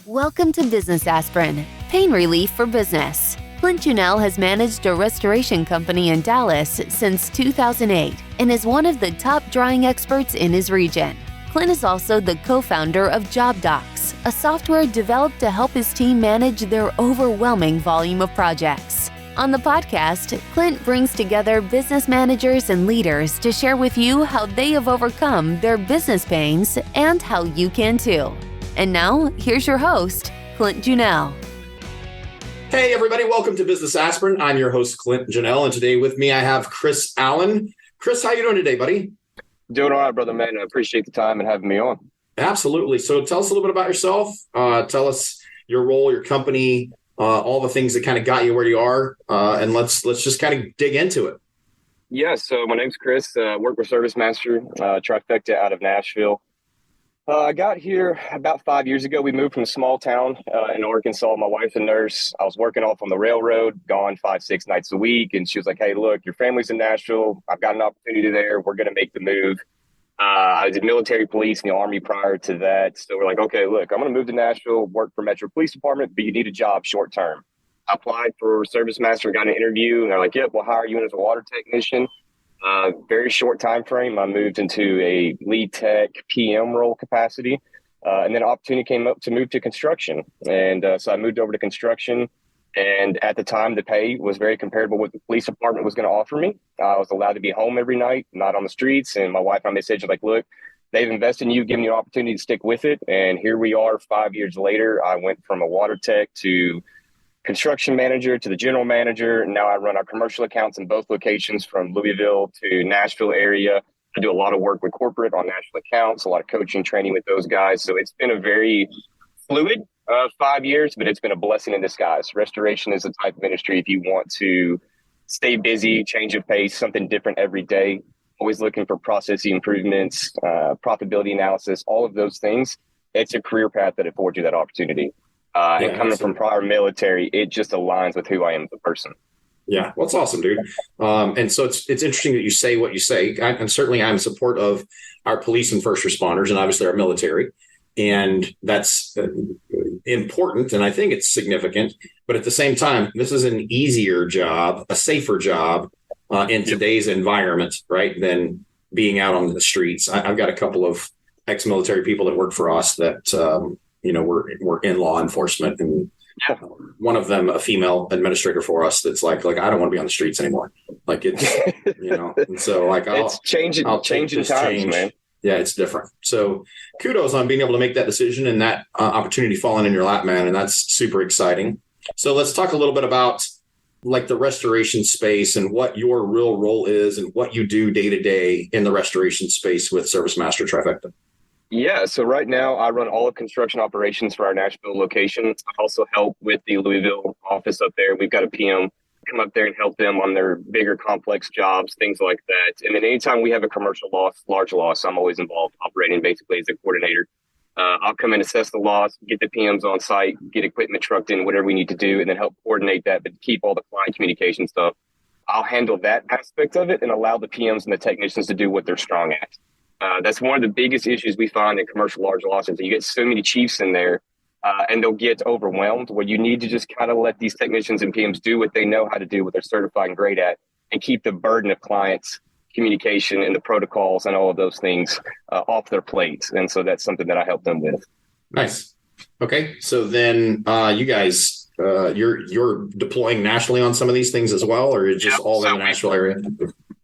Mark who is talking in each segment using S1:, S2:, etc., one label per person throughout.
S1: Welcome to Business Aspirin, pain relief for business. Clint has managed a restoration company in Dallas since 2008 and is one of the top drying experts in his region. Clint is also the co-founder of JobDocs, a software developed to help his team manage their overwhelming volume of projects. On the podcast, Clint brings together business managers and leaders to share with you how they have overcome their business pains and how you can too. And now, here's your host, Clint Junell.
S2: Hey, everybody. Welcome to Business Aspirin. I'm your host, Clint Junell, and today with me, I have Chris Allen. Chris, how you doing today, buddy?
S3: Doing all right, brother, man. I appreciate the time and having me on.
S2: Absolutely. So tell us a little bit about yourself. Tell us your role, your company, all the things that kind of got you where you are, and let's just kind of dig into it.
S3: Yeah, so my name's Chris. Work with ServiceMaster Trifecta out of Nashville. I got here about 5 years ago. We moved from a small town in Arkansas. My wife's a nurse. I was working off on the railroad, gone 5-6 nights a week. And she was like, hey, look, your family's in Nashville. I've got an opportunity there. We're going to make the move. I was in military police in the Army prior to that. So we're like, okay, look, I'm going to move to Nashville, work for Metro Police Department, but you need a job short term. I applied for ServiceMaster, got an interview, and they're like, yep, we'll hire you in as a water technician. Very short time frame. I moved into a lead tech PM role capacity, and then an opportunity came up to move to construction. And so I moved over to construction. And at the time, the pay was very comparable with what the police department was going to offer me. I was allowed to be home every night, not on the streets. And my wife and I messaged like, look, they've invested in you, giving you an opportunity to stick with it. And here we are 5 years later. I went from a water tech to construction manager to the general manager. And now I run our commercial accounts in both locations from Louisville to Nashville area. I do a lot of work with corporate on national accounts, a lot of coaching, training with those guys. So it's been a very fluid 5 years, but it's been a blessing in disguise. Restoration is the type of industry, if you want to stay busy, change of pace, something different every day, always looking for process improvements, profitability analysis, all of those things. It's a career path that affords you that opportunity. And coming from prior military, it just aligns with who I am as a person.
S2: Yeah, well, it's awesome, dude. And so it's interesting that you say what you say. I'm in support of our police and first responders and obviously our military. And that's important. And I think it's significant. But at the same time, this is an easier job, a safer job in today's environment, right, than being out on the streets. I've got a couple of ex-military people that work for us that we're in law enforcement, and one of them, a female administrator for us, that's like I don't want to be on the streets anymore. Like it's, and so like
S3: it's changing times, man.
S2: Yeah, it's different. So kudos on being able to make that decision and that opportunity falling in your lap, man. And that's super exciting. So let's talk a little bit about like the restoration space and what your real role is and what you do day to day in the restoration space with ServiceMaster Trifecta.
S3: Yeah, so right now I run all of construction operations for our Nashville location. I also help with the Louisville office up there. We've got a PM come up there and help them on their bigger complex jobs, things like that. And then anytime we have a commercial loss, large loss, I'm always involved operating basically as a coordinator. I'll come in, assess the loss, get the PMs on site, get equipment trucked in, whatever we need to do, and then help coordinate that, but keep all the client communication stuff. I'll handle that aspect of it and allow the PMs and the technicians to do what they're strong at. That's one of the biggest issues we find in commercial large losses. You get so many chiefs in there and they'll get overwhelmed, where you need to just kind of let these technicians and PMs do what they know how to do, what they're certified and great at, and keep the burden of clients communication and the protocols and all of those things off their plates. And so that's something that I help them with.
S2: Nice. Okay. So then you guys, you're deploying nationally on some of these things as well, or just all in the Nashville area?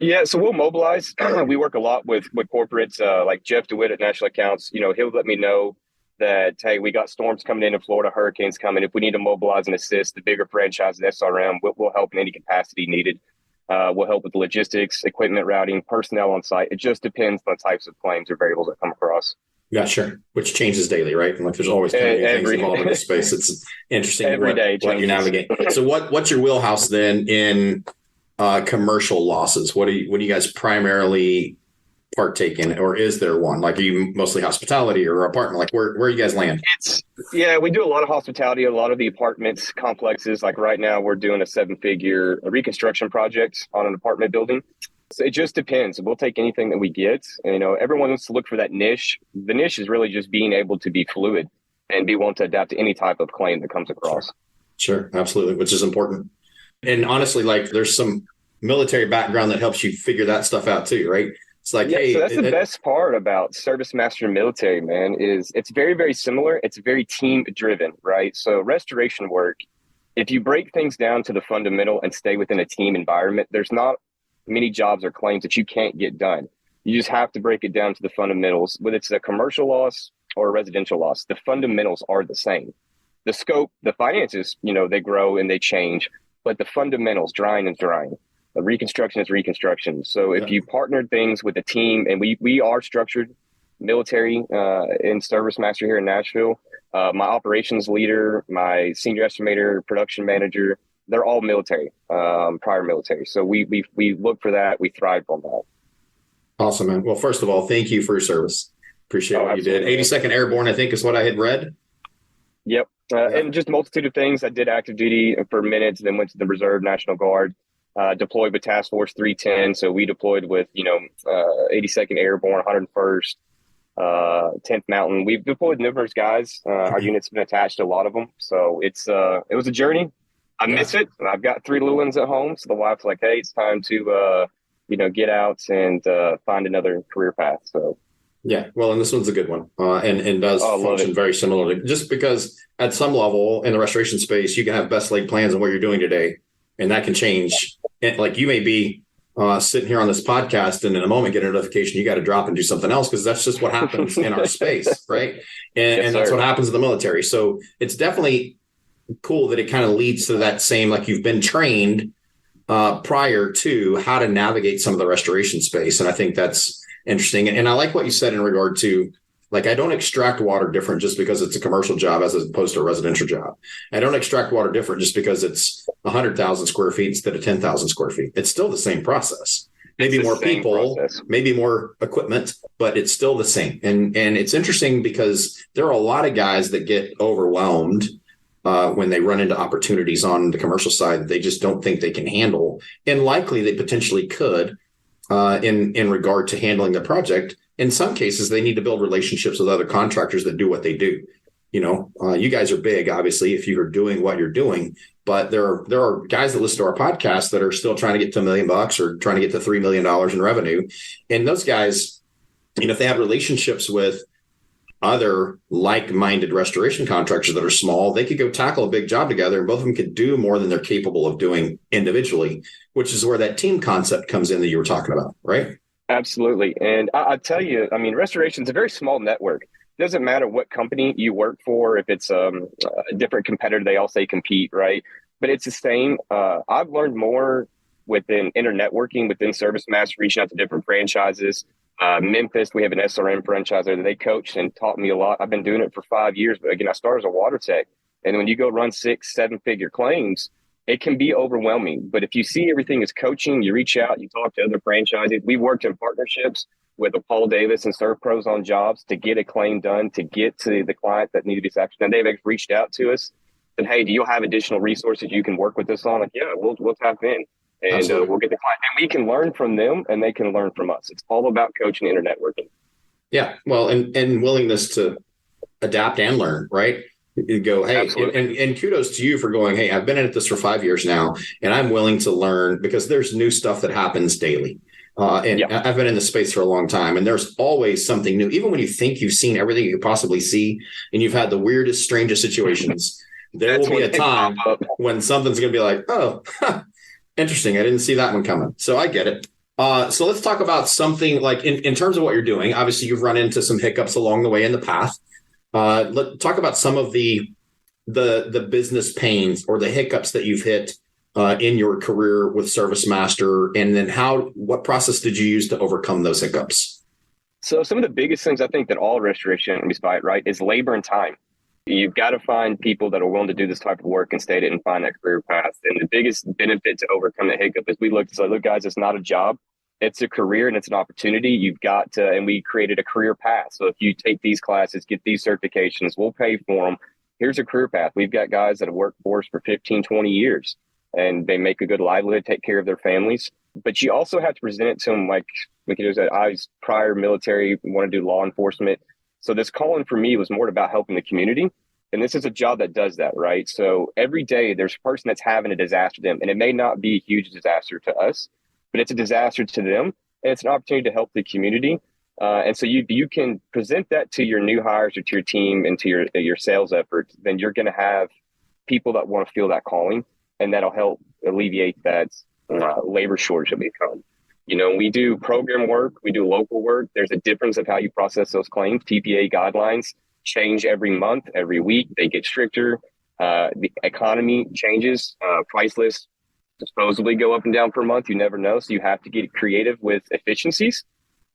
S3: Yeah, so we'll mobilize. We work a lot with corporates like Jeff DeWitt at National Accounts. He'll let me know that, hey, we got storms coming in Florida, hurricanes coming. If we need to mobilize and assist the bigger franchises, SRM, we'll help in any capacity needed. We'll help with logistics, equipment routing, personnel on site. It just depends on the types of claims or variables that come across.
S2: Yeah, sure. Which changes daily, right? And like there's always kind of things involved in this space. It's interesting
S3: every day
S2: what you navigate. So what's your wheelhouse then in commercial losses? What do you guys primarily partake in, or is there one? Like, are you mostly hospitality or apartment? Like where you guys land?
S3: We do a lot of hospitality, a lot of the apartments complexes. Like right now we're doing a 7-figure reconstruction project on an apartment building. So it just depends. We'll take anything that we get. And, everyone wants to look for that niche. The niche is really just being able to be fluid. and be willing to adapt to any type of claim that comes across.
S2: Sure, absolutely, which is important. And honestly, like there's some military background that helps you figure that stuff out too, right? It's like, hey,
S3: so that's the best part about ServiceMaster military, man, is it's very, very similar. It's very team driven, right? So restoration work, if you break things down to the fundamental and stay within a team environment, there's not many jobs or claims that you can't get done. You just have to break it down to the fundamentals. Whether it's a commercial loss or a residential loss, the fundamentals are the same. The scope, the finances, they grow and they change, but the fundamentals, drying is drying. The reconstruction is reconstruction. So if you partnered things with a team, and we are structured military in ServiceMaster here in Nashville, my operations leader, my senior estimator, production manager, they're all military, prior military. So we look for that. We thrive on that.
S2: Awesome, man. Well, first of all, thank you for your service. Appreciate what you did. 82nd Airborne, I think, is what I had read.
S3: Yep. And just multitude of things. I did active duty for minutes, then went to the Reserve National Guard, deployed with Task Force 310. So we deployed with, 82nd Airborne, 101st, 10th Mountain. We've deployed numerous guys. Our unit's been attached to a lot of them. So it was a journey. I miss it. I've got 3 little ones at home. So the wife's like, hey, it's time to, get out and find another career path. So.
S2: Yeah, well, and this one's a good one, and does function very similarly. Just because at some level in the restoration space, you can have best laid plans on what you're doing today, and that can change. And like you may be sitting here on this podcast, and in a moment get a notification you got to drop and do something else, because that's just what happens in our space, right? And that's what happens in the military. So it's definitely cool that it kind of leads to that same, like you've been trained prior to how to navigate some of the restoration space, and I think that's interesting. And I like what you said in regard to, like, I don't extract water different just because it's a commercial job as opposed to a residential job. I don't extract water different just because it's 100,000 square feet instead of 10,000 square feet. It's still the same process. Maybe more people, maybe more equipment, but it's still the same. And it's interesting because there are a lot of guys that get overwhelmed when they run into opportunities on the commercial side that they just don't think they can handle. And likely they potentially could. In regard to handling the project. In some cases, they need to build relationships with other contractors that do what they do. You guys are big, obviously, if you're doing what you're doing, but there are guys that listen to our podcast that are still trying to get to $1 million or trying to get to $3 million in revenue. And those guys, if they have relationships with other like-minded restoration contractors that are small, they could go tackle a big job together, and both of them could do more than they're capable of doing individually, which is where that team concept comes in that you were talking about, right?
S3: Absolutely. And I tell you, restoration is a very small network. It doesn't matter what company you work for, if it's a different competitor, they all say compete, right? But it's the same. I've learned more within networking within ServiceMaster, reaching out to different franchises. Memphis, we have an SRM franchise there that they coached and taught me a lot. I've been doing it for 5 years, but again, I started as a water tech. And when you go run 6-7 figure claims, it can be overwhelming. But if you see everything as coaching, you reach out, you talk to other franchises. We worked in partnerships with Paul Davis and ServPros on jobs to get a claim done, to get to the client that needed this action. And they've reached out to us and, hey, do you have additional resources you can work with us on? Like, yeah, we'll tap in. And we'll get the client, and we can learn from them, and they can learn from us. It's all about coaching and networking. Yeah,
S2: well, and willingness to adapt and learn, right? You go, hey, and kudos to you for going, hey, I've been at this for 5 years now, and I'm willing to learn, because there's new stuff that happens daily. I've been in the space for a long time, and there's always something new. Even when you think you've seen everything you could possibly see, and you've had the weirdest, strangest situations, there will be a time when something's going to be like, oh, interesting. I didn't see that one coming. So I get it. So let's talk about something like in terms of what you're doing. Obviously, you've run into some hiccups along the way in the path. Let's talk about some of the business pains or the hiccups that you've hit in your career with ServiceMaster, and then what process did you use to overcome those hiccups?
S3: So some of the biggest things I think that all restoration companies fight, right, is labor and time. You've got to find people that are willing to do this type of work and stay in it and find that career path. And the biggest benefit to overcome the hiccup is we looked and said, look, guys, it's not a job. It's a career and it's an opportunity. You've got to, and we created a career path. So if you take these classes, get these certifications, we'll pay for them. Here's a career path. We've got guys that have worked for us for 15, 20 years, and they make a good livelihood, take care of their families. But you also have to present it to them like you said, I was prior military, want to do law enforcement. So this calling for me was more about helping the community. And this is a job that does that, right? So every day there's a person that's having a disaster to them. And it may not be a huge disaster to us, but it's a disaster to them. And it's an opportunity to help the community. And so you can present that to your new hires or to your team and to your sales efforts, then you're going to have people that want to feel that calling, and that'll help alleviate that labor shortage that we come. We do program work, we do local work. There's a difference of how you process those claims. TPA guidelines change every month, every week. They get stricter. The economy changes. Price lists supposedly go up and down per month. You never know. So you have to get creative with efficiencies.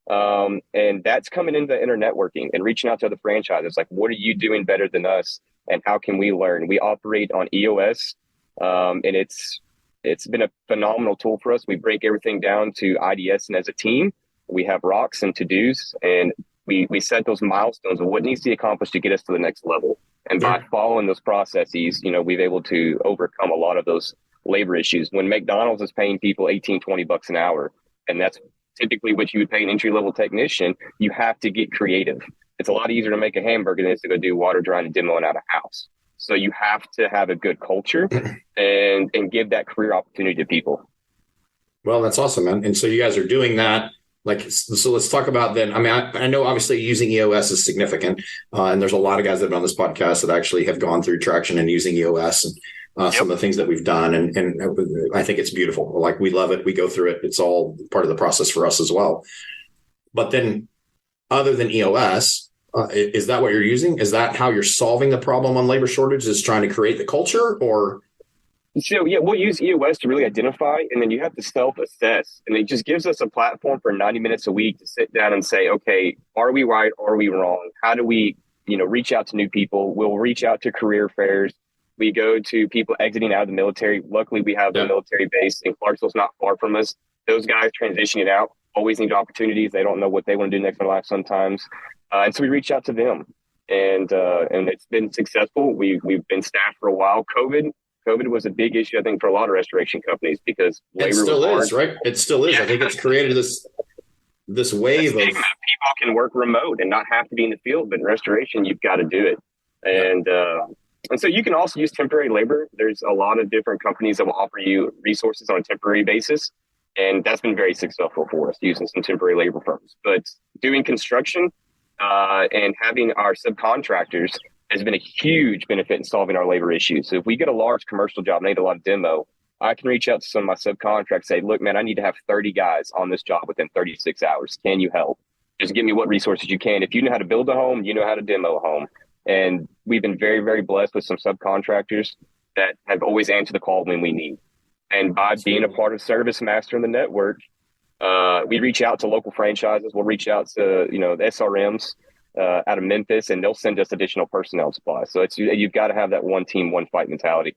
S3: And that's coming into inner networking and reaching out to other franchises. Like, what are you doing better than us? And how can we learn? We operate on EOS, and it's been a phenomenal tool for us. We break everything down to IDS, and as a team, we have rocks and to-dos, and we set those milestones of what needs to be accomplished to get us to the next level. And by following those processes, we've able to overcome a lot of those labor issues. When McDonald's is paying people $18-20 an hour, and that's typically what you would pay an entry-level technician, you have to get creative. It's a lot easier to make a hamburger than it is to go do water drying and demoing out a house. So you have to have a good culture and give that career opportunity to people.
S2: Well, that's awesome, man. And so you guys are doing that. So let's talk about then. I mean, I know obviously using EOS is significant. And there's a lot of guys that have been on this podcast that actually have gone through traction and using EOS and some of the things that we've done. And I think it's beautiful. Like, we love it. We go through it. It's all part of the process for us as well. But then other than EOS, is that what you're using? Is that how you're solving the problem on labor shortage, is trying to create the culture? Or?
S3: So, yeah, we'll use EOS to really identify, and then you have to self-assess. And it just gives us a platform for 90 minutes a week to sit down and say, okay, are we right? Are we wrong? How do we, reach out to new people? We'll reach out to career fairs. We go to people exiting out of the military. Luckily, we have the military base in Clarksville's not far from us. Those guys transitioning out always need opportunities. They don't know what they want to do next in their life sometimes. And so we reach out to them, and it's been successful. We've been staffed for a while. COVID was a big issue, I think, for a lot of restoration companies, because labor
S2: still
S3: was
S2: is, right? It still is. Yeah. I think it's created this wave of people
S3: can work remote and not have to be in the field, but in restoration, you've got to do it. And so you can also use temporary labor. There's a lot of different companies that will offer you resources on a temporary basis. And that's been very successful for us, using some temporary labor firms. But doing construction and having our subcontractors has been a huge benefit in solving our labor issues. So if we get a large commercial job and need a lot of demo, I can reach out to some of my subcontractors and say, look, man, I need to have 30 guys on this job within 36 hours. Can you help? Just give me what resources you can. If you know how to build a home, you know how to demo a home. And we've been very, very blessed with some subcontractors that have always answered the call when we need. And by being a part of ServiceMaster in the network, we reach out to local franchises. We'll reach out to, the SRMs out of Memphis, and they'll send us additional personnel supplies. So you've got to have that one team, one fight mentality.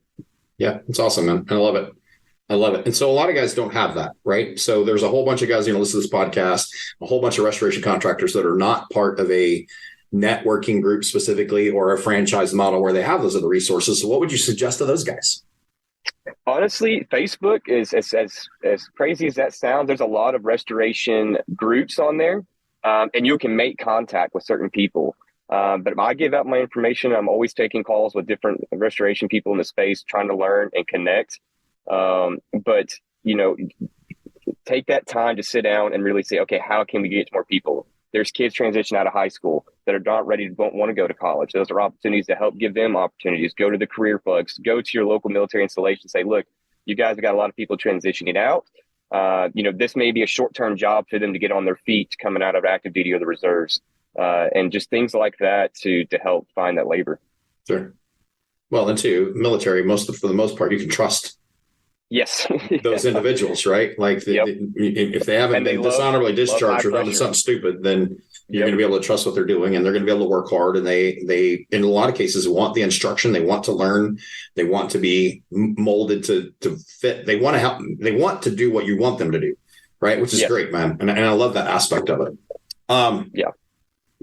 S2: Yeah, it's awesome, man. I love it. And so a lot of guys don't have that, right? So there's a whole bunch of guys, listen to this podcast, a whole bunch of restoration contractors that are not part of a networking group specifically, or a franchise model where they have those other resources. So what would you suggest to those guys?
S3: Honestly, Facebook is as crazy as that sounds. There's a lot of restoration groups on there, and you can make contact with certain people. But I give out my information. I'm always taking calls with different restoration people in the space, trying to learn and connect. But take that time to sit down and really say, okay, how can we get to more people? There's kids transition out of high school that are not ready to want to go to college. Those are opportunities to help give them opportunities. Go to the career plugs, go to your local military installation, say, look, you guys have got a lot of people transitioning out. This may be a short-term job for them to get on their feet coming out of active duty or the reserves, and just things like that to help find that labor.
S2: Sure. Well, and too, military, for the most part, you can trust
S3: yes
S2: those individuals, right? Like if they haven't been dishonorably discharged or done something stupid, then you're going to be able to trust what they're doing, and they're going to be able to work hard. And they in a lot of cases want the instruction. They want to learn. They want to be molded to fit. They want to help. They want to do what you want them to do, right? Which is great, man. And I love that aspect of it.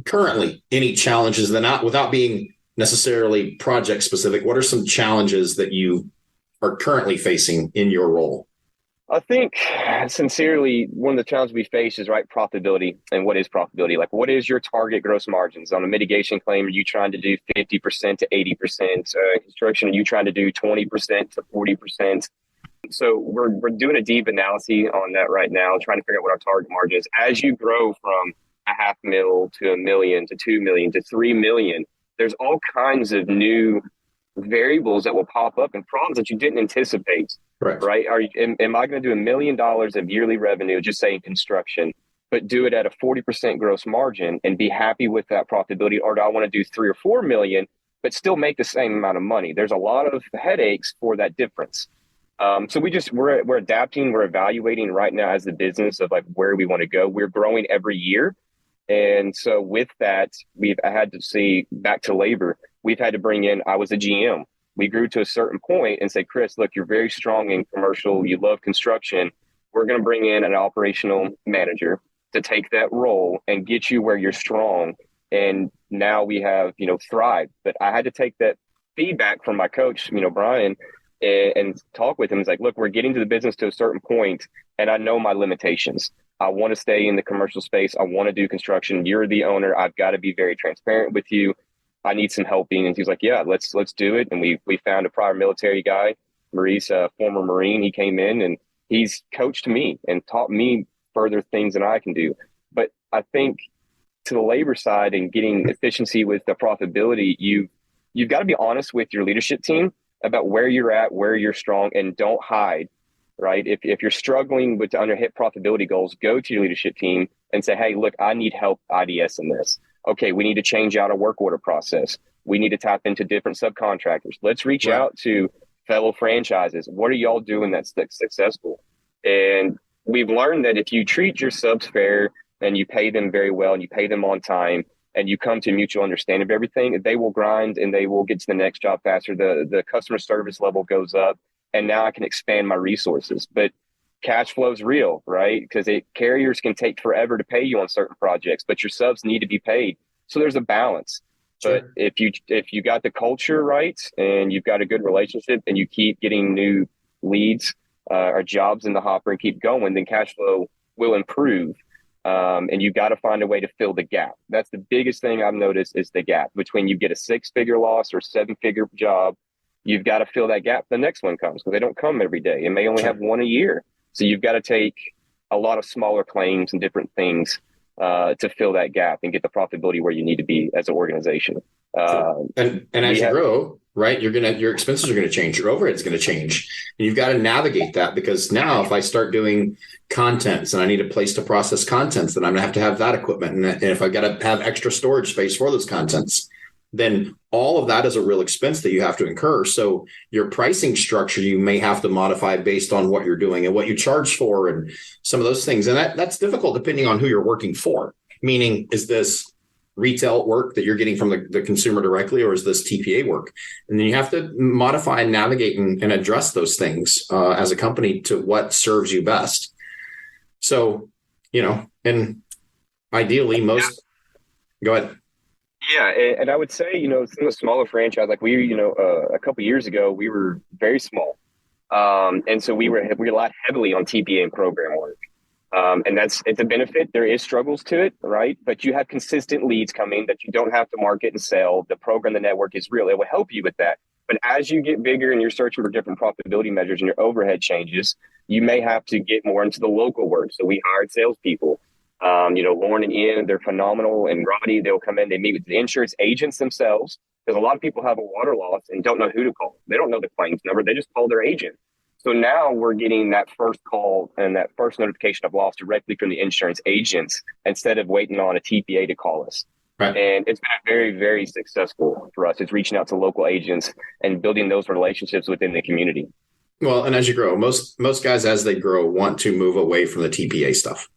S2: Currently, any challenges without being necessarily project specific, what are some challenges that you are currently facing in your role?
S3: I think sincerely, one of the challenges we face is right profitability. And what is profitability? Like, what is your target gross margins on a mitigation claim? Are you trying to do 50% to 80%? Construction, are you trying to do 20% to 40%? So we're doing a deep analysis on that right now, trying to figure out what our target margin is. As you grow from $500,000 to $1 million to $2 million to $3 million, there's all kinds of new variables that will pop up and problems that you didn't anticipate. Right? Am I going to do $1 million of yearly revenue, just say in construction, but do it at a 40% gross margin and be happy with that profitability? Or do I want to do 3 or 4 million, but still make the same amount of money? There's a lot of headaches for that difference. So we're adapting, we're evaluating right now as the business of like where we want to go. We're growing every year. And so with that, I had to see back to labor. We've had to bring in, I was a GM. We grew to a certain point and say, Chris, look, you're very strong in commercial. You love construction. We're going to bring in an operational manager to take that role and get you where you're strong. And now we have, thrived. But I had to take that feedback from my coach, Brian, and talk with him. It's like, look, we're getting to the business to a certain point, and I know my limitations. I want to stay in the commercial space. I want to do construction. You're the owner. I've got to be very transparent with you. I need some helping. And he's like, yeah, let's do it. And we found a prior military guy, Maurice, a former Marine. He came in and he's coached me and taught me further things than I can do. But I think to the labor side and getting efficiency with the profitability, you've got to be honest with your leadership team about where you're at, where you're strong, and don't hide, right? If you're struggling with to hit profitability goals, go to your leadership team and say, hey, look, I need help IDS in this. Okay, we need to change out a work order process. We need to tap into different subcontractors. Let's reach out to fellow franchises. What are y'all doing that's successful? And we've learned that if you treat your subs fair and you pay them very well and you pay them on time and you come to mutual understanding of everything, they will grind and they will get to the next job faster. The customer service level goes up, and now I can expand my resources. But cash flow is real, right? Because carriers can take forever to pay you on certain projects, but your subs need to be paid. So there's a balance. Sure. But if you got the culture right and you've got a good relationship and you keep getting new leads or jobs in the hopper and keep going, then cash flow will improve. And you got to find a way to fill the gap. That's the biggest thing I've noticed is the gap between you get a 6-figure loss or 7-figure job. You've got to fill that gap. The next one comes because they don't come every day and may only have one a year. So you've got to take a lot of smaller claims and different things to fill that gap and get the profitability where you need to be as an organization.
S2: And as you grow, right, your expenses are going to change. Your overhead is going to change. And you've got to navigate that, because now if I start doing contents and I need a place to process contents, then I'm going to have that equipment. And if I've got to have extra storage space for those contents, then all of that is a real expense that you have to incur. So your pricing structure, you may have to modify based on what you're doing and what you charge for and some of those things. And that's difficult depending on who you're working for. Meaning, is this retail work that you're getting from the consumer directly, or is this TPA work? And then you have to modify and navigate and address those things as a company to what serves you best. So, and ideally go ahead.
S3: Yeah, and I would say, some of the smaller franchise, like we, a couple of years ago, we were very small, and so we relied heavily on TPA and program work, and it's a benefit. There is struggles to it, right? But you have consistent leads coming that you don't have to market and sell. The program, the network is real. It will help you with that. But as you get bigger and you're searching for different profitability measures and your overhead changes, you may have to get more into the local work. So we hired salespeople. Lauren and Ian, they're phenomenal. And Roddy, they'll come in, they meet with the insurance agents themselves, because a lot of people have a water loss and don't know who to call. They don't know the claims number. They just call their agent. So now we're getting that first call and that first notification of loss directly from the insurance agents instead of waiting on a TPA to call us. Right. And it's been very, very successful for us. It's reaching out to local agents and building those relationships within the community.
S2: Well, and as you grow, most guys, as they grow, want to move away from the TPA stuff.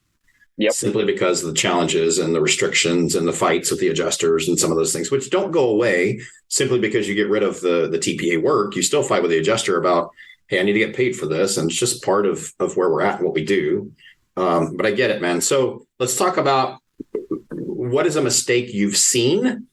S3: Yep.
S2: Simply because of the challenges and the restrictions and the fights with the adjusters and some of those things, which don't go away simply because you get rid of the TPA work. You still fight with the adjuster about, hey, I need to get paid for this. And it's just part of where we're at and what we do. But I get it, man. So let's talk about what is a mistake you've seen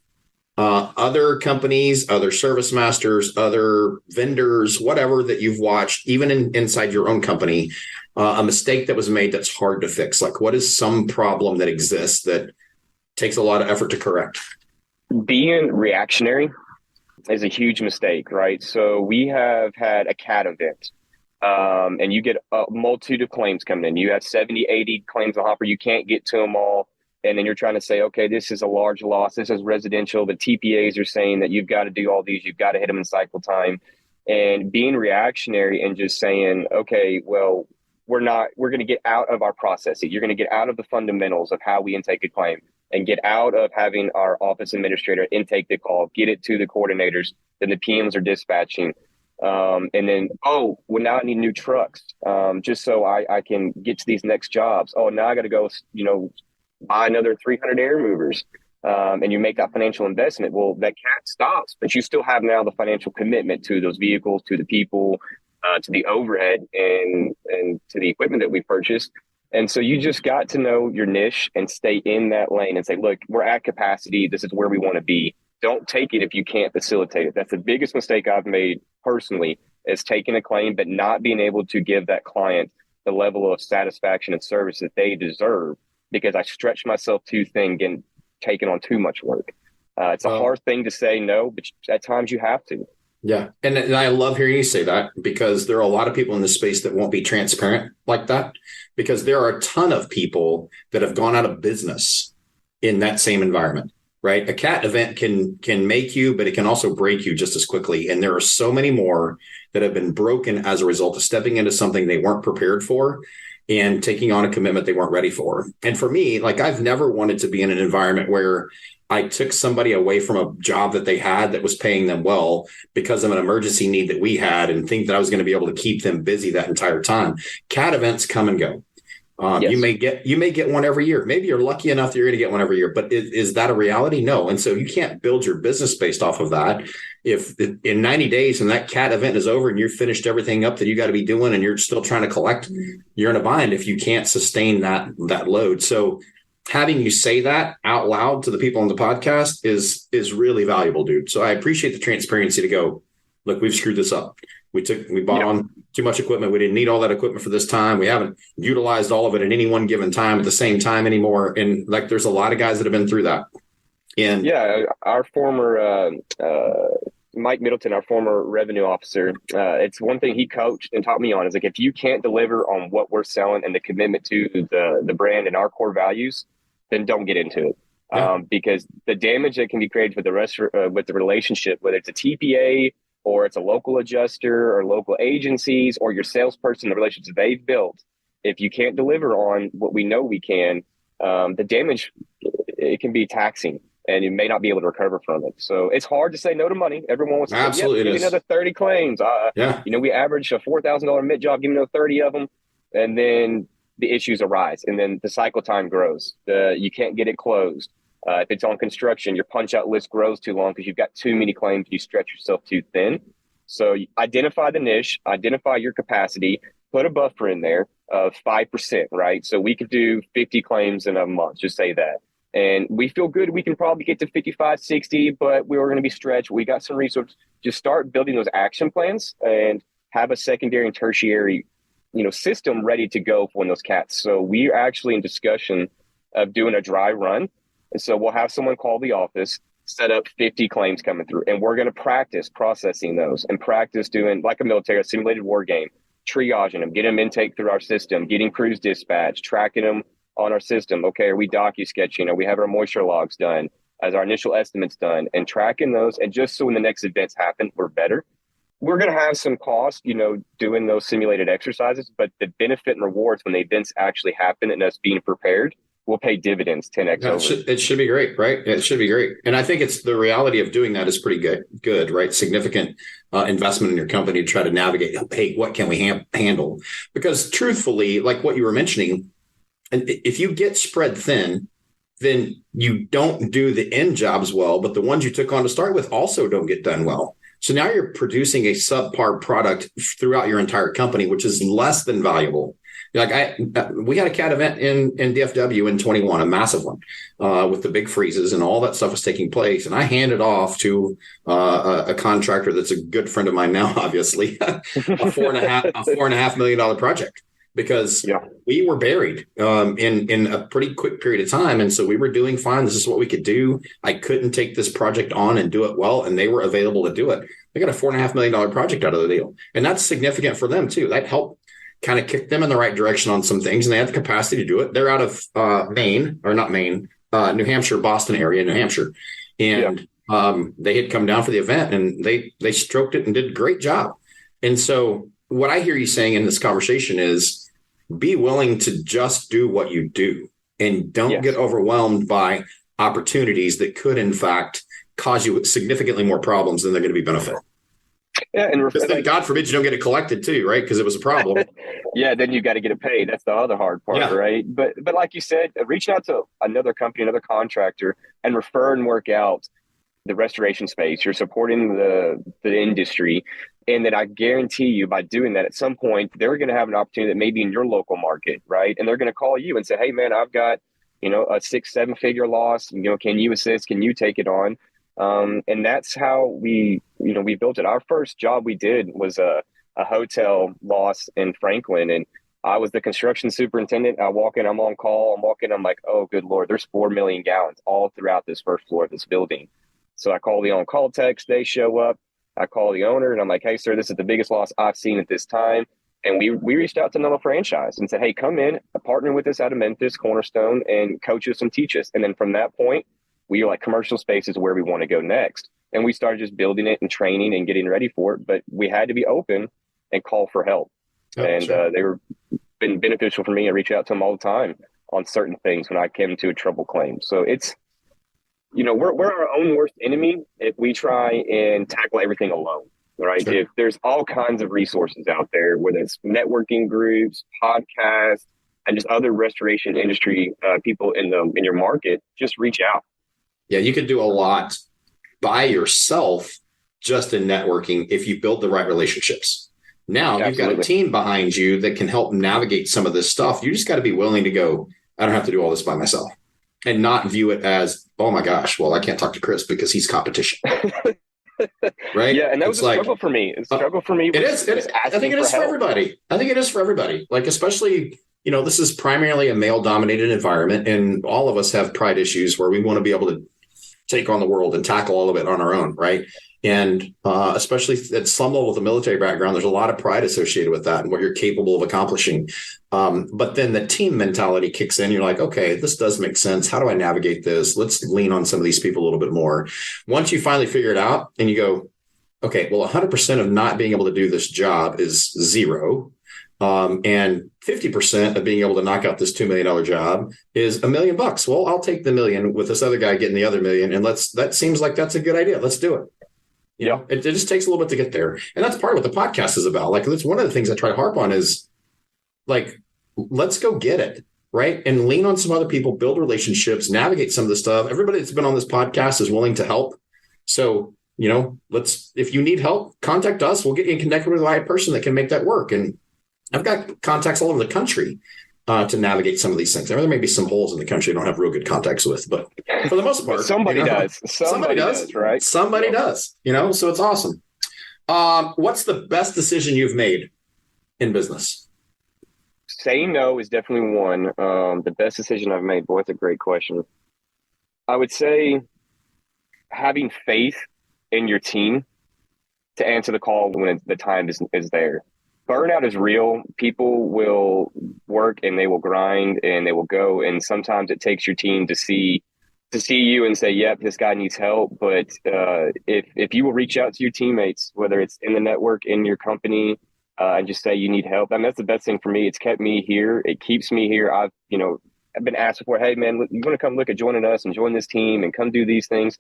S2: other companies, other service masters, other vendors, whatever that you've watched, even inside your own company, a mistake that was made that's hard to fix? Like, what is some problem that exists that takes a lot of effort to correct?
S3: Being reactionary is a huge mistake, right? So we have had a CAT event, and you get a multitude of claims coming in. You have 70, 80 claims on hopper. You can't get to them all. And then you're trying to say, okay, this is a large loss. This is residential. The TPAs are saying that you've got to do all these. You've got to hit them in cycle time. And being reactionary and just saying, okay, well, we're going to get out of our processes. You're going to get out of the fundamentals of how we intake a claim and get out of having our office administrator intake the call, get it to the coordinators, then the PMs are dispatching. And then, well, now I need new trucks, just so I can get to these next jobs. Oh, now I got to go, buy another 300 air movers. And you make that financial investment. Well, that CAT stops, but you still have now the financial commitment to those vehicles, to the people, to the overhead, and to the equipment that we purchased. And so you just got to know your niche and stay in that lane and say, look, we're at capacity. This is where we want to be. Don't take it if you can't facilitate it. That's the biggest mistake I've made personally, is taking a claim, but not being able to give that client the level of satisfaction and service that they deserve, because I stretched myself too thin and taken on too much work. It's a hard thing to say no, but at times you have to.
S2: Yeah. And I love hearing you say that, because there are a lot of people in this space that won't be transparent like that, because there are a ton of people that have gone out of business in that same environment, right? A CAT event can make you, but it can also break you just as quickly. And there are so many more that have been broken as a result of stepping into something they weren't prepared for and taking on a commitment they weren't ready for. And for me, like, I've never wanted to be in an environment where I took somebody away from a job that they had that was paying them well because of an emergency need that we had, and think that I was going to be able to keep them busy that entire time. CAT events come and go. Yes. You may get one every year. Maybe you're lucky enough that you're going to get one every year, but is that a reality? No. And so you can't build your business based off of that. If in 90 days and that CAT event is over and you've finished everything up that you got to be doing and you're still trying to collect, you're in a bind if you can't sustain that load. So having you say that out loud to the people on the podcast is really valuable, dude. So I appreciate the transparency to go, look, we've screwed this up. We bought on too much equipment. We didn't need all that equipment for this time. We haven't utilized all of it at any one given time at the same time anymore. And like, there's a lot of guys that have been through that. And
S3: yeah, our former Mike Middleton, our former revenue officer, it's one thing he coached and taught me on is, like, if you can't deliver on what we're selling and the commitment to the brand and our core values, then don't get into it. Yeah. Because the damage that can be created with the relationship, whether it's a TPA or it's a local adjuster or local agencies or your salesperson, the relationships they've built, if you can't deliver on what we know we can, the damage, it can be taxing and you may not be able to recover from it. So it's hard to say no to money. Everyone wants to
S2: Absolutely,
S3: say, give me another 30 claims. We average a $4,000 mid job, give me another 30 of them. And then the issues arise, and then the cycle time grows. You can't get it closed. If it's on construction, your punch out list grows too long because you've got too many claims. You stretch yourself too thin. So identify the niche, identify your capacity, put a buffer in there of 5%, right? So we could do 50 claims in a month, just say that. And we feel good. We can probably get to 55, 60, but we're going to be stretched. We got some resources. Just start building those action plans and have a secondary and tertiary system ready to go for when those CATs. So we're actually in discussion of doing a dry run. And so we'll have someone call the office, set up 50 claims coming through, and we're going to practice processing those and practice doing, like a military, a simulated war game, triaging them, getting them intake through our system, getting crews dispatched, tracking them on our system. Okay, are we docu-sketching? Are we have our moisture logs done? As our initial estimates done, and tracking those. And just so when the next events happen, we're better. We're going to have some cost, doing those simulated exercises, but the benefit and rewards when the events actually happen and us being prepared will pay dividends 10x over.
S2: It should be great, right? It should be great. And I think it's the reality of doing that is pretty good, right? Significant investment in your company to try to navigate, hey, what can we handle? Because truthfully, like what you were mentioning, and if you get spread thin, then you don't do the end jobs well, but the ones you took on to start with also don't get done well. So now you're producing a subpar product throughout your entire company, which is less than valuable. We had a CAT event in DFW in 21, a massive one, with the big freezes and all that stuff was taking place. And I handed off to a contractor that's a good friend of mine now, obviously, $4.5 million project, because we were buried in a pretty quick period of time. And so we were doing fine. This is what we could do. I couldn't take this project on and do it well, and they were available to do it. They got a $4.5 million project out of the deal. And that's significant for them too. That helped kind of kick them in the right direction on some things, and they had the capacity to do it. They're out of New Hampshire, Boston area, New Hampshire. And they had come down for the event, and they stroked it and did a great job. And so what I hear you saying in this conversation is be willing to just do what you do, and don't get overwhelmed by opportunities that could, in fact, cause you significantly more problems than they're going to be benefit.
S3: Yeah, and
S2: then God forbid you don't get it collected too, right? Because it was a problem.
S3: Then you got to get it paid. That's the other hard part, right? But like you said, reaching out to another company, another contractor, and refer and work out the restoration space. You're supporting the industry, and then I guarantee you, by doing that, at some point they're going to have an opportunity that may be in your local market, right? And they're going to call you and say, "Hey, man, I've got a 6-7 figure loss. Can you assist? Can you take it on?" And that's how we built it. Our first job we did was a hotel loss in Franklin, and I was the construction superintendent. I walk in, I'm on call. I'm like, oh, good Lord, there's 4 million gallons all throughout this first floor of this building. So I call the on-call techs, they show up. I call the owner, and I'm like, hey, sir, this is the biggest loss I've seen at this time. And we reached out to another franchise and said, hey, come in, partner with us out of Memphis, Cornerstone, and coach us and teach us. And then from that point, we were like, commercial space is where we want to go next. And we started just building it and training and getting ready for it. But we had to be open and call for help. They were been beneficial for me. I reach out to them all the time on certain things when I came into a trouble claim. So it's, we're our own worst enemy if we try and tackle everything alone, right? Sure. If there's all kinds of resources out there, whether it's networking groups, podcasts, and just other restoration industry people in your market, just reach out.
S2: Yeah, you could do a lot by yourself just in networking if you build the right relationships. Now You've got a team behind you that can help navigate some of this stuff. You just got to be willing to go, I don't have to do all this by myself, and not view it as, oh my gosh, well, I can't talk to Chris because he's competition. Right?
S3: Yeah, and that was a struggle for me. It is.
S2: I think it is for everybody. Like, especially, this is primarily a male-dominated environment, and all of us have pride issues where we want to be able to take on the world and tackle all of it on our own, right? And especially at some level with a military background, there's a lot of pride associated with that and what you're capable of accomplishing. But then the team mentality kicks in. You're like, okay, this does make sense. How do I navigate this? Let's lean on some of these people a little bit more. Once you finally figure it out and you go, okay, well, 100% of not being able to do this job is zero. And 50% of being able to knock out this $2 million job is $1 million. Well, I'll take the million with this other guy getting the other million. And that seems like that's a good idea. Let's do it. It just takes a little bit to get there. And that's part of what the podcast is about. Like, that's one of the things I try to harp on is like, let's go get it. Right. And lean on some other people, build relationships, navigate some of the stuff. Everybody that's been on this podcast is willing to help. So, if you need help, contact us. We'll get you connected with the right person that can make that work. And I've got contacts all over the country to navigate some of these things. There may be some holes in the country I don't have real good contacts with, but for the most part,
S3: somebody does. Somebody does, right?
S2: Somebody does, so it's awesome. What's the best decision you've made in business?
S3: Saying no is definitely one. The best decision I've made. Boy, that's a great question. I would say having faith in your team to answer the call when the time is there. Burnout is real. People will work and they will grind and they will go. And sometimes it takes your team to see you and say, yep, this guy needs help. But if you will reach out to your teammates, whether it's in the network, in your company, and just say you need help. I mean, that's the best thing for me. It's kept me here. It keeps me here. I've been asked before, hey man, you want to come look at joining us and join this team and come do these things?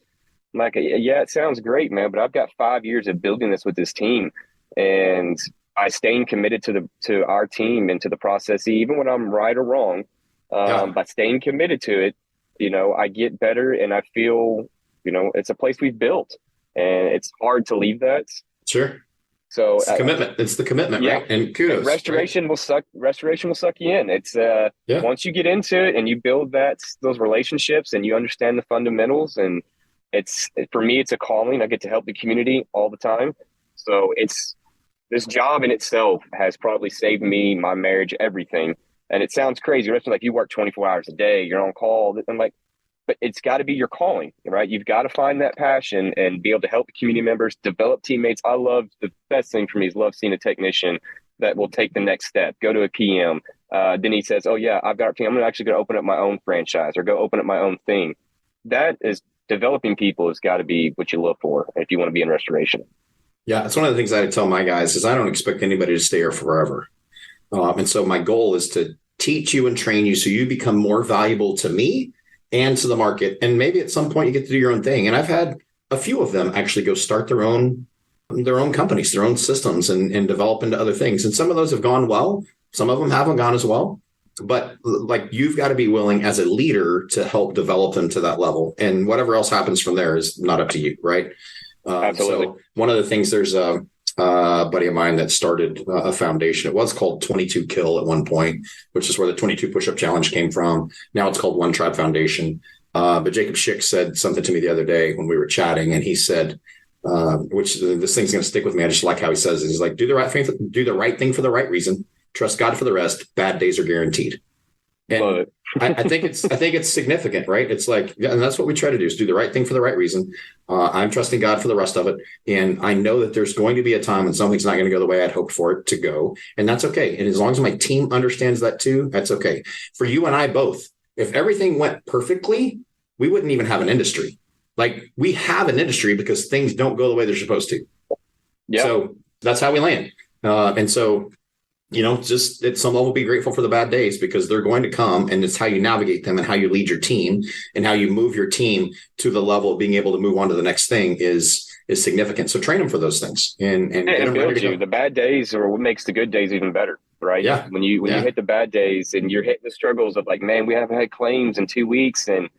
S3: I'm like, yeah, it sounds great, man. But I've got 5 years of building this with this team, and I staying committed to our team and to the process, even when I'm right or wrong. By staying committed to it, I get better, and I feel, it's a place we've built, and it's hard to leave that.
S2: Sure.
S3: So
S2: it's the commitment. It's the commitment,
S3: yeah.
S2: right? And kudos.
S3: Restoration will suck. Restoration will suck you in. It's once you get into it and you build those relationships and you understand the fundamentals, and for me, it's a calling. I get to help the community all the time. So this job in itself has probably saved me, my marriage, everything. And it sounds crazy. It's like you work 24 hours a day, you're on call. I'm like, but it's got to be your calling, right? You've got to find that passion and be able to help the community members, develop teammates. The best thing for me is love seeing a technician that will take the next step, go to a PM. Then he says, oh yeah, I'm actually going to open up my own franchise or go open up my own thing. That is developing people has got to be what you look for if you want to be in restoration.
S2: Yeah. It's one of the things I tell my guys is I don't expect anybody to stay here forever. And so my goal is to teach you and train you so you become more valuable to me and to the market. And maybe at some point you get to do your own thing. And I've had a few of them actually go start their own companies, their own systems and develop into other things. And some of those have gone well. Some of them haven't gone as well. But like you've got to be willing as a leader to help develop them to that level. And whatever else happens from there is not up to you, right?
S3: Absolutely.
S2: So one of the things, there's a buddy of mine that started a foundation. It was called 22 Kill at one point, which is where the 22 push-up challenge came from. Now it's called One Tribe Foundation. But Jacob Schick said something to me the other day when we were chatting, and he said, which this thing's going to stick with me. I just like how he says it. He's like, do the right thing for the right reason. Trust God for the rest. Bad days are guaranteed. And I think it's significant, right? It's like, and that's what we try to do is do the right thing for the right reason. I'm trusting God for the rest of it. And I know that there's going to be a time when something's not going to go the way I'd hoped for it to go. And that's okay. And as long as my team understands that too, that's okay. For you and I both, if everything went perfectly, we wouldn't even have an industry. Like we have an industry because things don't go the way they're supposed to. Yeah. So that's how we land. And so, just at some level, be grateful for the bad days because they're going to come, and it's how you navigate them and how you lead your team and how you move your team to the level of being able to move on to the next thing is significant. So train them for those things and
S3: build you. The bad days are what makes the good days even better, right? Yeah. When you hit the bad days and you're hitting the struggles of like, man, we haven't had claims in 2 weeks and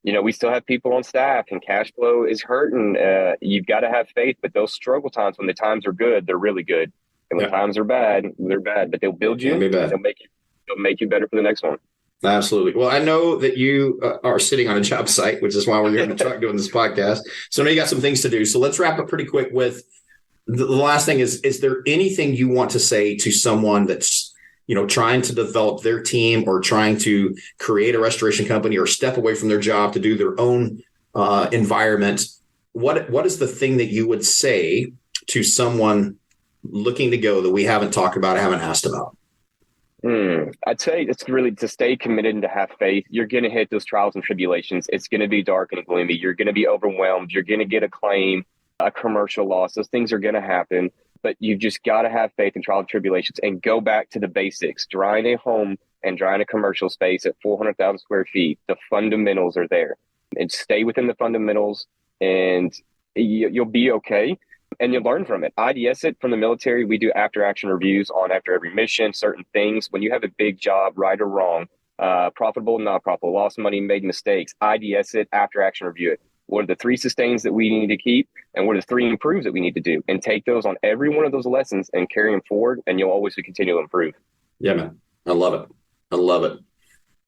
S3: we still have people on staff and cash flow is hurting. You've got to have faith, but those struggle times, when the times are good, they're really good. And when times are bad, they're bad, but they'll build you. They'll make you better for the next one.
S2: Absolutely. Well, I know that you are sitting on a job site, which is why we're here in the truck doing this podcast. So I know you got some things to do. So let's wrap up pretty quick with the last thing is there anything you want to say to someone that's, trying to develop their team or trying to create a restoration company or step away from their job to do their own environment? What is the thing that you would say to someone looking to go that we haven't talked about, haven't asked about?
S3: I'd say it's really to stay committed and to have faith. You're going to hit those trials and tribulations. It's going to be dark and gloomy. You're going to be overwhelmed. You're going to get a claim, a commercial loss. Those things are going to happen, but you've just got to have faith in trials and tribulations and go back to the basics. Drying a home and drying a commercial space at 400,000 square feet, the fundamentals are there, and stay within the fundamentals and you'll be okay. And you learn from it. IDS it from the military. We do after action reviews on after every mission, certain things. When you have a big job, right or wrong, profitable, not profitable, lost money, made mistakes, IDS it, after action review it. What are the 3 sustains that we need to keep? And what are the 3 improves that we need to do? And take those on every one of those lessons and carry them forward. And you'll always continue to improve.
S2: Yeah, man. I love it.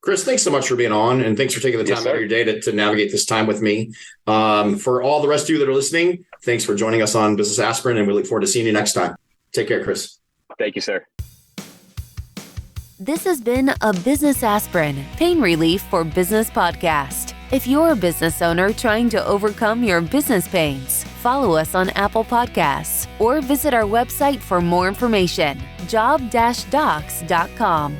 S2: Chris, thanks so much for being on, and thanks for taking the time out of your day to navigate this time with me. For all the rest of you that are listening, thanks for joining us on Business Aspirin, and we look forward to seeing you next time. Take care, Chris.
S3: Thank you, sir.
S1: This has been a Business Aspirin, Pain Relief for Business podcast. If you're a business owner trying to overcome your business pains, follow us on Apple Podcasts or visit our website for more information, job-docs.com.